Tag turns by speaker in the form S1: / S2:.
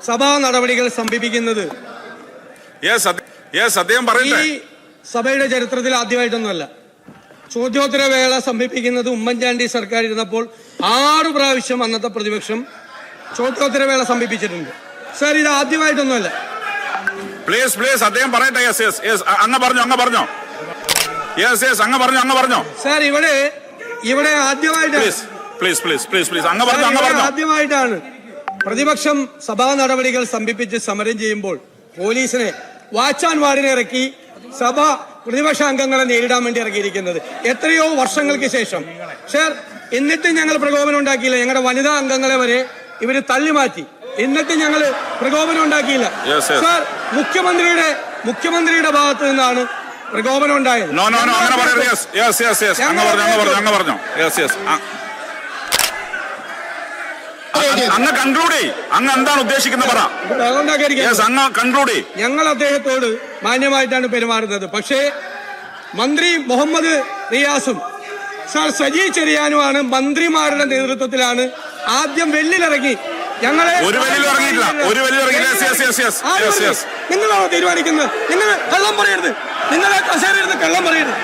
S1: സഭാ നടപടികൾ സ്തംഭിപ്പിക്കുന്നത് ഈ സഭയുടെ ചരിത്രത്തിൽ ആദ്യമായിട്ടൊന്നുമല്ല. ചോദ്യോത്തരവേള സ്തംഭിപ്പിക്കുന്നത് ഉമ്മൻചാണ്ടി സർക്കാർ ഇരുന്നപ്പോൾ 6 പ്രാവശ്യം അന്നത്തെ പ്രതിപക്ഷം ചോദ്യോത്തരവേള സ്തംഭിപ്പിച്ചിട്ടുണ്ട്. സർ, ഇത് ആദ്യമായിട്ടൊന്നുമല്ല.
S2: പ്ലീസ് അദ്ദേഹം പറയട്ടെ. അങ്ങ് പറഞ്ഞോ.
S1: സർ, ഇവിടെ ആദ്യമായിട്ടാണ് പ്രതിപക്ഷം സഭാ നടപടികൾ സ്തംഭിപ്പിച്ച് സമരം ചെയ്യുമ്പോൾ പോലീസിനെ വാച്ച് ആൻഡ് വാർഡിനെ ഇറക്കി സഭ പ്രതിപക്ഷ അംഗങ്ങളെ നേരിടാൻ വേണ്ടി ഇറക്കിയിരിക്കുന്നത്. എത്രയോ വർഷങ്ങൾക്ക് ശേഷം. സർ, എന്നിട്ടും ഞങ്ങൾ പ്രകോപനം ഉണ്ടാക്കിയില്ല. ഞങ്ങളുടെ വനിതാ അംഗങ്ങളെ വരെ ഇവര് തള്ളിമാറ്റി. എന്നിട്ടും ഞങ്ങൾ പ്രകോപനം ഉണ്ടാക്കിയില്ല. സർ, മുഖ്യമന്ത്രിയുടെ ഭാഗത്ത് നിന്നാണ് പ്രകോപനം ഉണ്ടായത്.
S2: അങ്ങ് കൺക്ലൂഡ് അങ്ങ് എന്താണ് ഉദ്ദേശിക്കുന്നത് പറ.
S1: ഞങ്ങൾ അദ്ദേഹത്തോട് മാന്യമായിട്ടാണ് പെരുമാറുന്നത്. പക്ഷേ മന്ത്രി മുഹമ്മദ് റിയാസും സാർ സജി ചെറിയാനുമാണ് മന്ത്രിമാരുടെ നേതൃത്വത്തിലാണ് ആദ്യം വെള്ളിലിറങ്ങി ഞങ്ങളെ. നിങ്ങളാണോ തീരുമാനിക്കുന്നത്? നിങ്ങൾ കള്ളം പറയരുത്. നിങ്ങളെ കസേരയിരുന്ന് കള്ളം പറയരുത്.